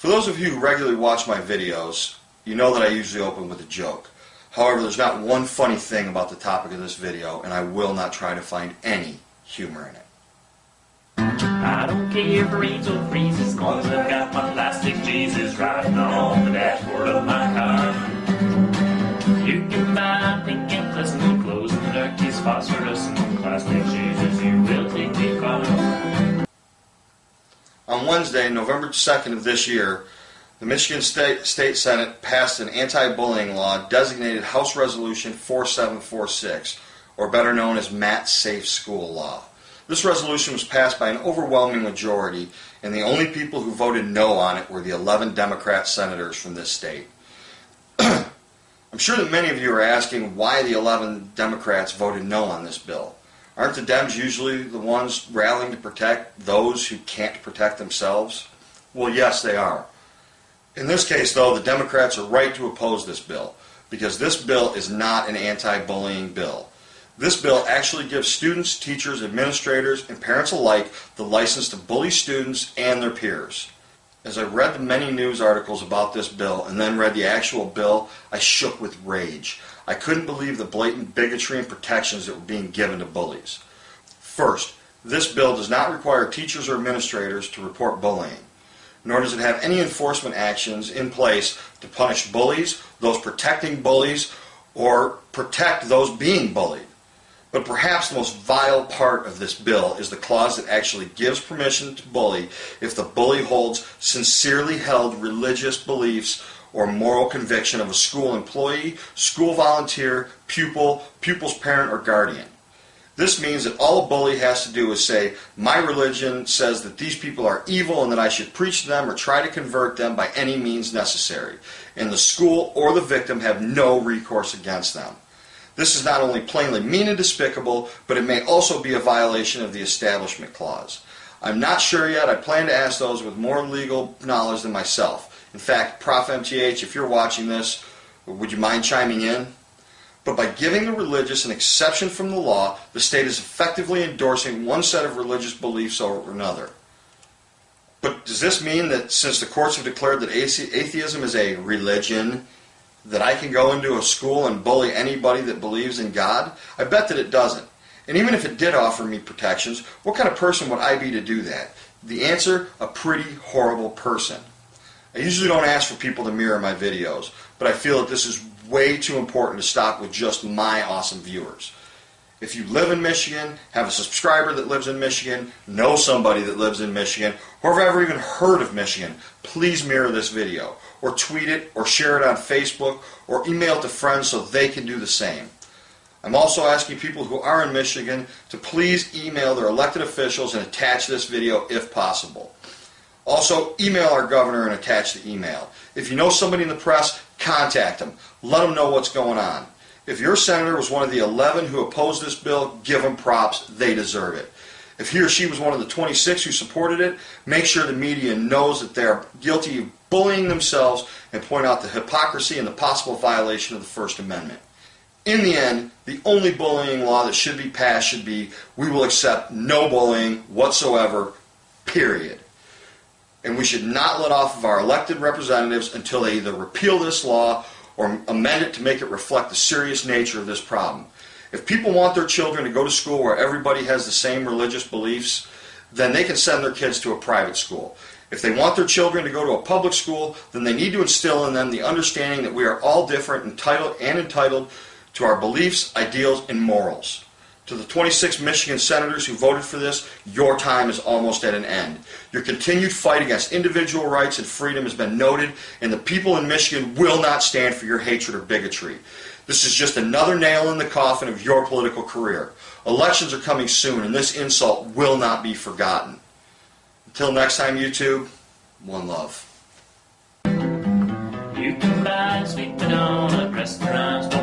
For those of you who regularly watch my videos, you know that I usually open with a joke. However, there's not one funny thing about the topic of this video, and I will not try to find any humor in it. I don't care if it rains or freezes, as long as I've got my plastic Jesus riding on the dashboard of my car. You can buy pink and pleasant clothes and darkies, phosphorus and plastic Jesus, you will take me far. On Wednesday, November 2nd of this year, the Michigan State Senate passed an anti-bullying law designated House Resolution 4746, or better known as Matt's Safe School Law. This resolution was passed by an overwhelming majority, and the only people who voted no on it were the 11 Democrat senators from this state. I'm sure that many of you are asking why the 11 Democrats voted no on this bill. Aren't the Dems usually the ones rallying to protect those who can't protect themselves? Well, yes, they are. In this case, though, the Democrats are right to oppose this bill, because this bill is not an anti-bullying bill. This bill actually gives students, teachers, administrators, and parents alike the license to bully students and their peers. As I read the many news articles about this bill and then read the actual bill, I shook with rage. I couldn't believe the blatant bigotry and protections that were being given to bullies. First, this bill does not require teachers or administrators to report bullying, nor does it have any enforcement actions in place to punish bullies, those protecting bullies, or protect those being bullied. But perhaps the most vile part of this bill is the clause that actually gives permission to bully if the bully holds sincerely held religious beliefs or moral conviction of a school employee, school volunteer, pupil, pupil's parent, or guardian. This means that all a bully has to do is say, my religion says that these people are evil and that I should preach to them or try to convert them by any means necessary. And the school or the victim have no recourse against them. This is not only plainly mean and despicable, but it may also be a violation of the Establishment Clause. I'm not sure yet. I plan to ask those with more legal knowledge than myself. In fact, Prof. MTH, if you're watching this, would you mind chiming in? But by giving the religious an exception from the law, the state is effectively endorsing one set of religious beliefs over another. But does this mean that since the courts have declared that atheism is a religion, that I can go into a school and bully anybody that believes in God? I bet that it doesn't. And even if it did offer me protections, what kind of person would I be to do that? The answer, a pretty horrible person. I usually don't ask for people to mirror my videos, but I feel that this is way too important to stop with just my awesome viewers. If you live in Michigan, have a subscriber that lives in Michigan, know somebody that lives in Michigan, or have ever even heard of Michigan, please mirror this video, or tweet it, or share it on Facebook, or email it to friends so they can do the same. I'm also asking people who are in Michigan to please email their elected officials and attach this video if possible. Also, email our governor and attach the email. If you know somebody in the press, contact them. Let them know what's going on. If your senator was one of the 11 who opposed this bill, give them props. They deserve it. If he or she was one of the 26 who supported it, make sure the media knows that they are guilty of bullying themselves and point out the hypocrisy and the possible violation of the First Amendment. In the end, the only bullying law that should be passed should be, we will accept no bullying whatsoever, period. And we should not let off of our elected representatives until they either repeal this law or amend it to make it reflect the serious nature of this problem. If people want their children to go to school where everybody has the same religious beliefs, then they can send their kids to a private school. If they want their children to go to a public school, then they need to instill in them the understanding that we are all different, entitled to our beliefs, ideals, and morals. To the 26 Michigan senators who voted for this, your time is almost at an end. Your continued fight against individual rights and freedom has been noted, and the people in Michigan will not stand for your hatred or bigotry. This is just another nail in the coffin of your political career. Elections are coming soon, and this insult will not be forgotten. Until next time, YouTube, one love. You can buy sweet banana restaurants.